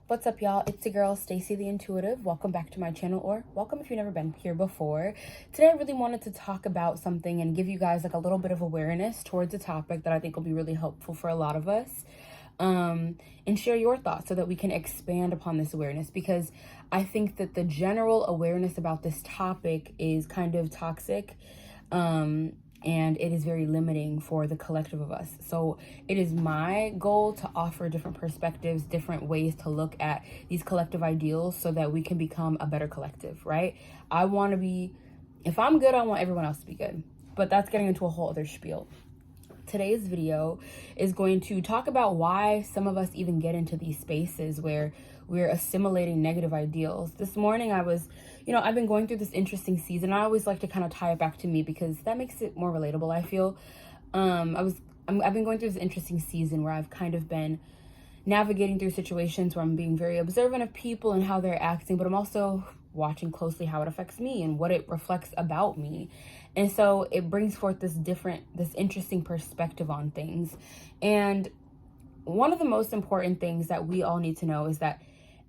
What's up, y'all? It's your girl, Stacy the Intuitive. Welcome back to my channel, or welcome if you've never been here before. Today, I really wanted to talk about something and give you guys like a little bit of awareness towards a topic that I think will be really helpful for a lot of us. And share your thoughts so that we can expand upon this awareness, because I think that the general awareness about this topic is kind of toxic. And it is very limiting for the collective of us. So it is my goal to offer different perspectives, different ways to look at these collective ideals so that we can become a better collective, right? I want to be, if I'm good, I want everyone else to be good. But that's getting into a whole other spiel. Today's video is going to talk about why some of us even get into these spaces where we're assimilating negative ideals. This morning I was, I've been going through this interesting season. I always like to kind of tie it back to me because that makes it more relatable, I feel. I've been going through this interesting season where I've kind of been navigating through situations where I'm being very observant of people and how they're acting, but I'm also watching closely how it affects me and what it reflects about me. And so it brings forth this interesting perspective on things. And one of the most important things that we all need to know is that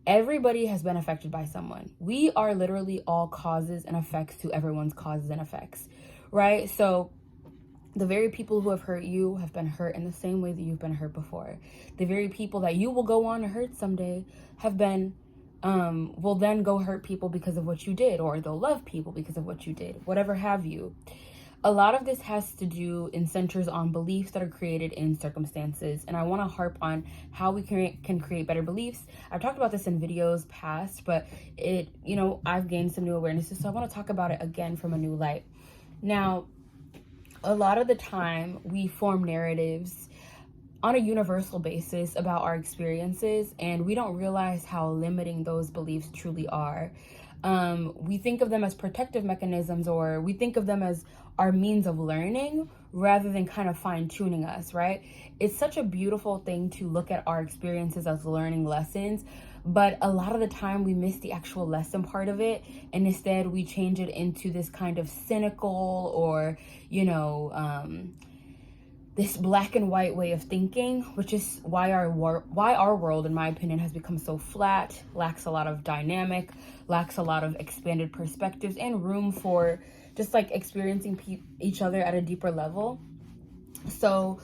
everybody has been affected by someone. We are literally all causes and effects to everyone's causes and effects, right? So the very people who have hurt you have been hurt in the same way that you've been hurt before. The very people that you will go on to hurt someday have been, will then go hurt people because of what you did, or they'll love people because of what you did, whatever have you. A lot of this has to do and centers on beliefs that are created in circumstances. And I want to harp on how we can create better beliefs. I've talked about this in videos past, but I've gained some new awarenesses. So I want to talk about it again from a new light. Now, a lot of the time we form narratives on a universal basis about our experiences, and we don't realize how limiting those beliefs truly are. We think of them as protective mechanisms, or we think of them as our means of learning rather than kind of fine-tuning us, right? It's such a beautiful thing to look at our experiences as learning lessons, but a lot of the time we miss the actual lesson part of it, and instead we change it into this kind of cynical or, this black and white way of thinking, which is why our world, in my opinion, has become so flat, lacks a lot of dynamic, lacks a lot of expanded perspectives and room for just like experiencing each other at a deeper level. So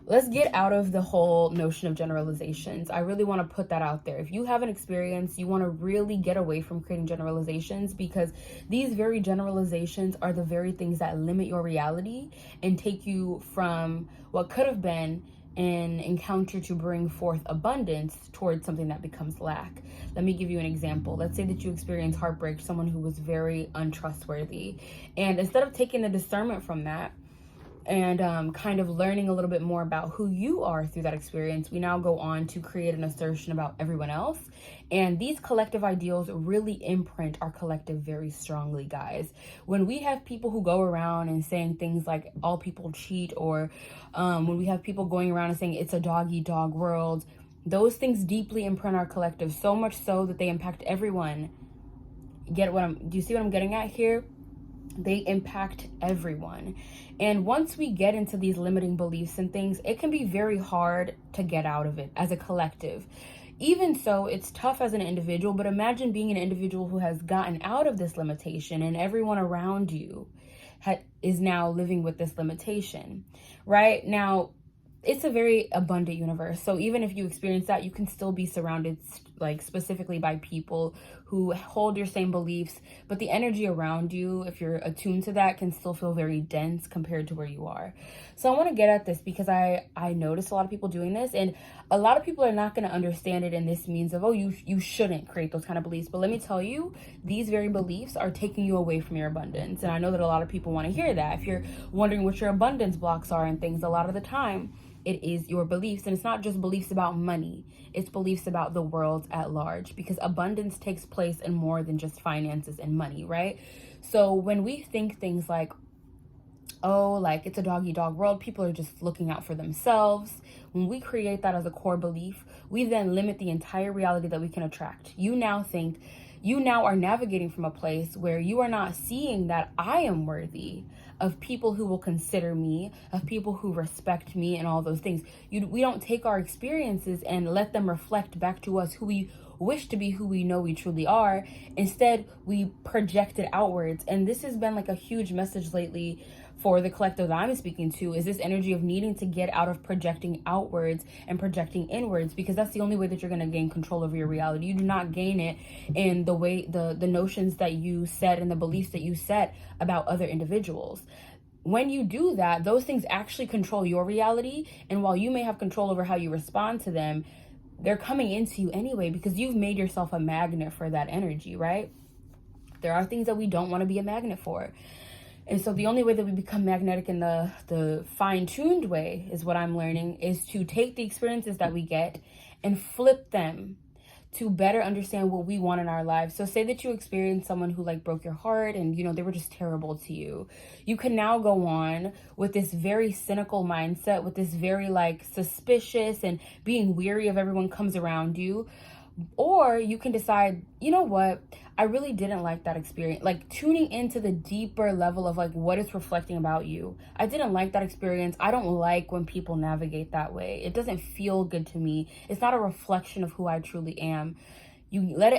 let's get out of the whole notion of generalizations. I really want to put that out there. If you have an experience, you want to really get away from creating generalizations, because these very generalizations are the very things that limit your reality and take you from what could have been an encounter to bring forth abundance towards something that becomes lack. Let me give you an example. Let's say that you experience heartbreak, someone who was very untrustworthy. And instead of taking the discernment from that, and kind of learning a little bit more about who you are through that experience, we now go on to create an assertion about everyone else. And these collective ideals really imprint our collective very strongly, guys. When we have people who go around and saying things like all people cheat, or when we have people going around and saying it's a dog-eat-dog world, those things deeply imprint our collective, so much so that they impact everyone. Do you see what I'm getting at here? They impact everyone. And once we get into these limiting beliefs and things, it can be very hard to get out of it as a collective. Even so, it's tough as an individual, but imagine being an individual who has gotten out of this limitation and everyone around you is now living with this limitation, right? Now, it's a very abundant universe. So even if you experience that, you can still be surrounded like specifically by people who hold your same beliefs, but the energy around you, if you're attuned to that, can still feel very dense compared to where you are. So I want to get at this because I notice a lot of people doing this, and a lot of people are not going to understand it in this means of, oh, you shouldn't create those kind of beliefs. But let me tell you, these very beliefs are taking you away from your abundance. And I know that a lot of people want to hear that. If you're wondering what your abundance blocks are and things, a lot of the time, it is your beliefs. And it's not just beliefs about money, it's beliefs about the world at large, because abundance takes place in more than just finances and money, right? So when we think things like, oh, like it's a dog-eat-dog world, people are just looking out for themselves, when we create that as a core belief, we then limit the entire reality that we can attract. You now are navigating from a place where you are not seeing that I am worthy. of people who will consider me, of people who respect me, and all those things. We don't take our experiences and let them reflect back to us who we wish to be, who we know we truly are. Instead, we project it outwards. And this has been like a huge message lately for the collective that I'm speaking to, is this energy of needing to get out of projecting outwards and projecting inwards, because that's the only way that you're going to gain control over your reality. You do not gain it in the way, the notions that you set and the beliefs that you set about other individuals. When you do that, those things actually control your reality. And while you may have control over how you respond to them, they're coming into you anyway, because you've made yourself a magnet for that energy, right? There are things that we don't want to be a magnet for. And so the only way that we become magnetic in the fine-tuned way, is what I'm learning, is to take the experiences that we get and flip them to better understand what we want in our lives. So say that you experienced someone who like broke your heart and, you know, they were just terrible to you. You can now go on with this very cynical mindset, with this very like suspicious and being weary of everyone comes around you. Or you can decide, you know what, I really didn't like that experience. Like tuning into the deeper level of like what it's reflecting about you. I didn't like that experience. I don't like when people navigate that way. It doesn't feel good to me. It's not a reflection of who I truly am. You let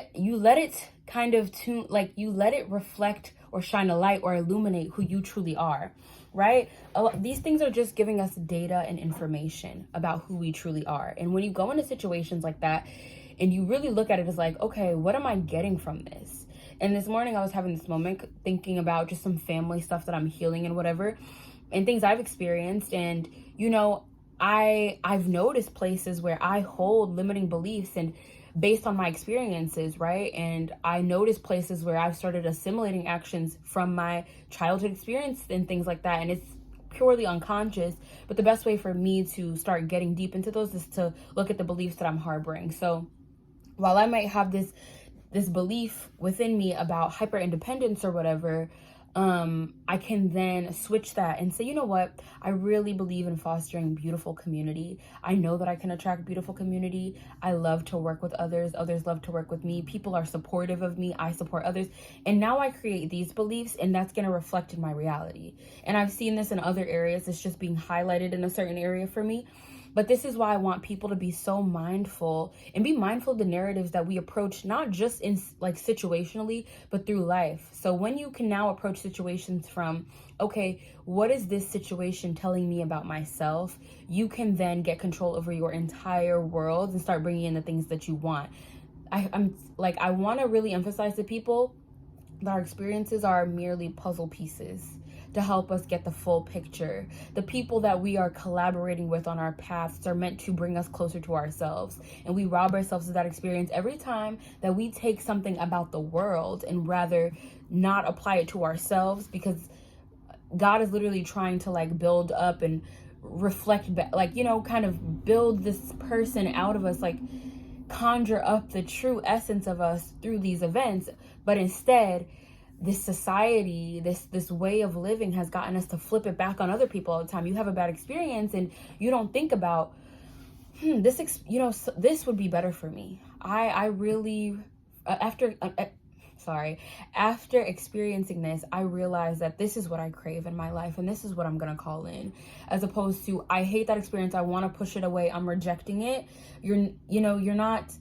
it kind of tune, like you let it reflect or shine a light or illuminate who you truly are, right? These things are just giving us data and information about who we truly are. And when you go into situations like that, and you really look at it as like, okay, what am I getting from this? And this morning I was having this moment thinking about just some family stuff that I'm healing and whatever, and things I've experienced. And, you know, I've noticed places where I hold limiting beliefs and based on my experiences, right? And I noticed places where I've started assimilating actions from my childhood experience and things like that. And it's purely unconscious, but the best way for me to start getting deep into those is to look at the beliefs that I'm harboring. So while I might have this belief within me about hyper independence or whatever, I can then switch that and say, you know what, I really believe in fostering beautiful community. I know that I can attract beautiful community. I love to work with others. Others love to work with me. People are supportive of me. I support others. And now I create these beliefs, and that's going to reflect in my reality. And I've seen this in other areas. It's just being highlighted in a certain area for me. But this is why I want people to be so mindful and be mindful of the narratives that we approach, not just in like situationally, but through life. So when you can now approach situations from, okay, what is this situation telling me about myself? You can then get control over your entire world and start bringing in the things that you want. I want to really emphasize to people that our experiences are merely puzzle pieces to help us get the full picture. The people that we are collaborating with on our paths are meant to bring us closer to ourselves. And we rob ourselves of that experience every time that we take something about the world and rather not apply it to ourselves, because God is literally trying to like build up and reflect back, like, you know, kind of build this person out of us, like conjure up the true essence of us through these events. But instead, this society, this way of living has gotten us to flip it back on other people all the time. You have a bad experience and you don't think about, this would be better for me. I really, after experiencing this, I realized that this is what I crave in my life, and this is what I'm going to call in, as opposed to, I hate that experience, I want to push it away, I'm rejecting it. You're not,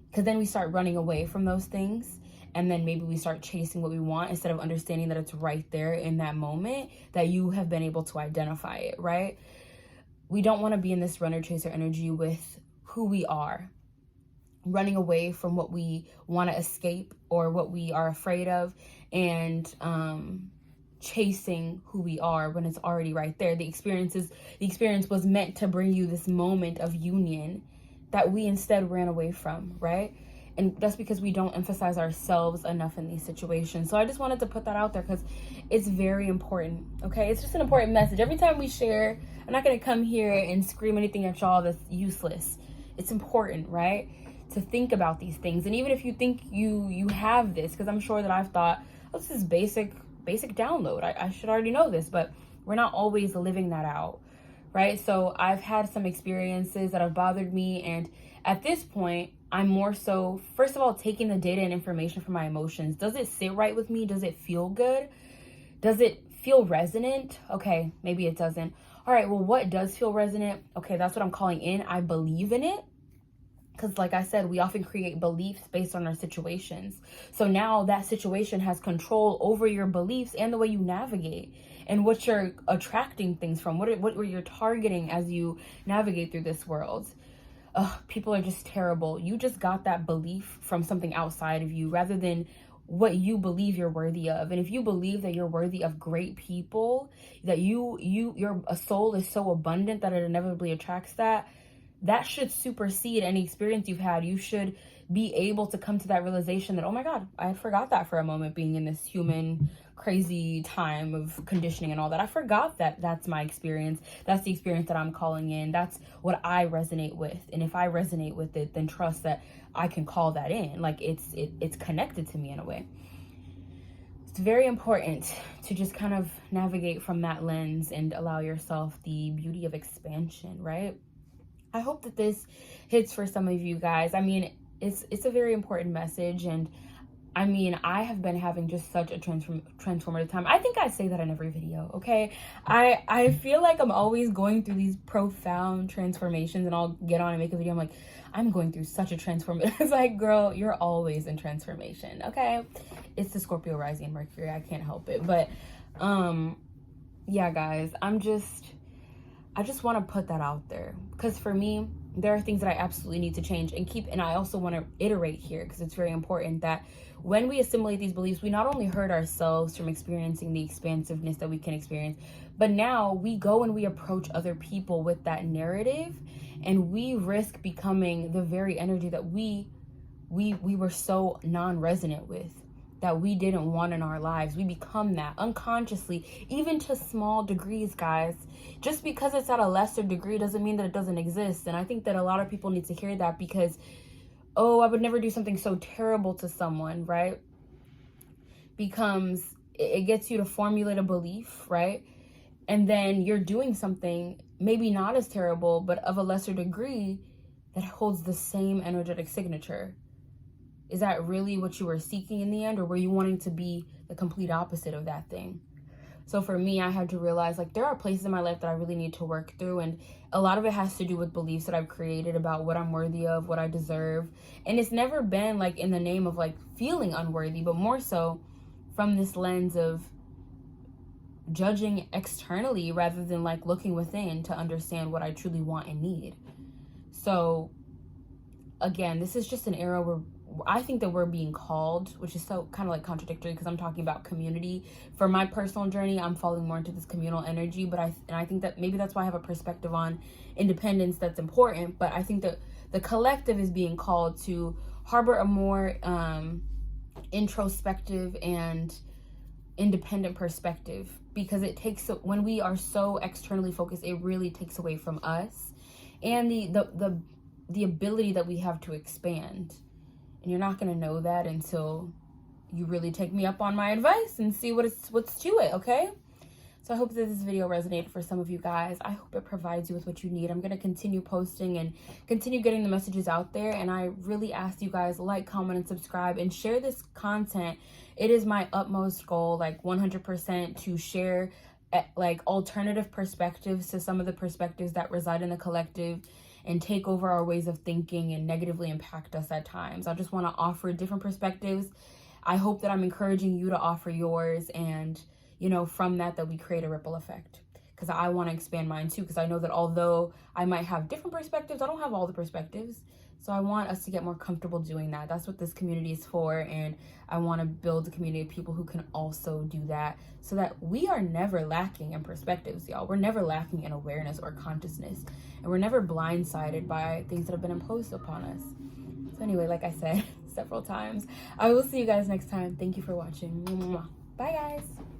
because then we start running away from those things. And then maybe we start chasing what we want instead of understanding that it's right there in that moment that you have been able to identify it, right? We don't want to be in this runner chaser energy with who we are, running away from what we want to escape or what we are afraid of, and chasing who we are when it's already right there. The experience was meant to bring you this moment of union that we instead ran away from, right? And that's because we don't emphasize ourselves enough in these situations. So I just wanted to put that out there because it's very important, okay? It's just an important message. Every time we share, I'm not going to come here and scream anything at y'all that's useless. It's important, right, to think about these things. And even if you think you have this, because I'm sure that I've thought, oh, this is basic download. I should already know this, but we're not always living that out, right? So I've had some experiences that have bothered me. And at this point, I'm more so, first of all, taking the data and information from my emotions. Does it sit right with me? Does it feel good? Does it feel resonant? Okay, maybe it doesn't. All right, well, what does feel resonant? Okay, that's what I'm calling in. I believe in it. Because like I said, we often create beliefs based on our situations. So now that situation has control over your beliefs and the way you navigate and what you're attracting things from, what you're targeting as you navigate through this world. People are just terrible. You just got that belief from something outside of you rather than what you believe you're worthy of. And if you believe that you're worthy of great people, that your soul is so abundant that it inevitably attracts that should supersede any experience you've had. You should be able to come to that realization that, oh my God, I forgot that for a moment, being in this human crazy time of conditioning and all that. I forgot that that's my experience. That's the experience that I'm calling in. That's what I resonate with. And if I resonate with it, then trust that I can call that in. Like it's connected to me in a way. It's very important to just kind of navigate from that lens and allow yourself the beauty of expansion, right? I hope that this hits for some of you guys. I mean, it's a very important message, and I mean, I have been having just such a transformative time. I think I say that in every video, okay? I feel like I'm always going through these profound transformations, and I'll get on and make a video. I'm like, I'm going through such a transformation. It's like, girl, you're always in transformation, okay? It's the Scorpio rising in Mercury. I can't help it. But yeah, guys, I just want to put that out there, because for me, there are things that I absolutely need to change and I also want to iterate here, because it's very important that when we assimilate these beliefs, we not only hurt ourselves from experiencing the expansiveness that we can experience, but now we go and we approach other people with that narrative, and we risk becoming the very energy that we were so non-resonant with, that we didn't want in our lives. We become that unconsciously, even to small degrees, guys. Just because it's at a lesser degree doesn't mean that it doesn't exist. And I think that a lot of people need to hear that, because, oh, I would never do something so terrible to someone, right? Becomes, it gets you to formulate a belief, right? And then you're doing something maybe not as terrible, but of a lesser degree that holds the same energetic signature. Is that really what you were seeking in the end, or were you wanting to be the complete opposite of that thing? So for me, I had to realize, like, there are places in my life that I really need to work through, and a lot of it has to do with beliefs that I've created about what I'm worthy of, what I deserve. And it's never been like in the name of like feeling unworthy, but more so from this lens of judging externally rather than like looking within to understand what I truly want and need. So again, this is just an era where I think that we're being called, which is so kind of like contradictory, because I'm talking about community. For my personal journey, I'm falling more into this communal energy, but I think that maybe that's why I have a perspective on independence that's important. But I think that the collective is being called to harbor a more introspective and independent perspective, because it takes, when we are so externally focused, it really takes away from us and the ability that we have to expand. And you're not going to know that until you really take me up on my advice and see what's to it, okay? So I hope that this video resonated for some of you guys. I hope it provides you with what you need. I'm going to continue posting and continue getting the messages out there. And I really ask you guys, like, comment, and subscribe, and share this content. It is my utmost goal, like 100%, to share like alternative perspectives to some of the perspectives that reside in the collective and take over our ways of thinking and negatively impact us at times. I just want to offer different perspectives. I hope that I'm encouraging you to offer yours, and, you know, from that we create a ripple effect, because I want to expand mine too, because I know that although I might have different perspectives, I don't have all the perspectives. So I want us to get more comfortable doing that. That's what this community is for. And I want to build a community of people who can also do that, so that we are never lacking in perspectives, y'all. We're never lacking in awareness or consciousness. And we're never blindsided by things that have been imposed upon us. So anyway, like I said several times, I will see you guys next time. Thank you for watching. Bye, guys.